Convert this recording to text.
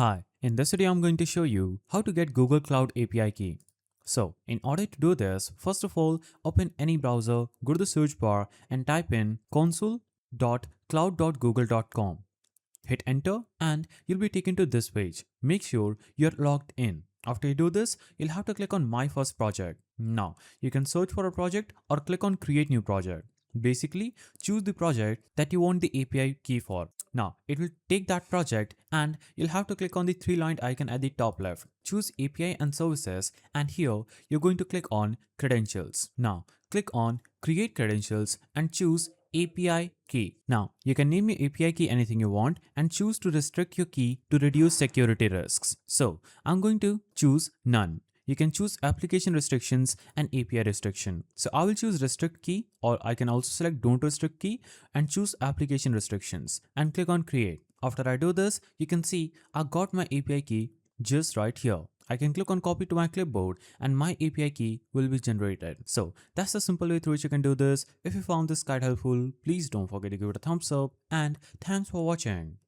Hi, in this video I'm going to show you how to get Google Cloud API key. So, in order to do this, first of all, open any browser, go to the search bar and type in console.cloud.google.com. Hit enter and you'll be taken to this page. Make sure you're logged in. After you do this, you'll have to click on My First Project. Now, you can search for a project or click on Create New Project. Basically, choose the project that you want the API key for. Now, it will take that project and you'll have to click on the three-lined icon at the top left. Choose API and Services and here you're going to click on Credentials. Now, click on Create Credentials and choose API key. Now, you can name your API key anything you want and choose to restrict your key to reduce security risks. So, I'm going to choose none. You can choose application restrictions and API restriction. So I will choose restrict key, or I can also select don't restrict key and choose application restrictions and click on create. After I do this, you can see I got my API key just right here. I can click on copy to my clipboard and my API key will be generated. So that's the simple way through which you can do this. If you found this guide helpful, please don't forget to give it a thumbs up and thanks for watching.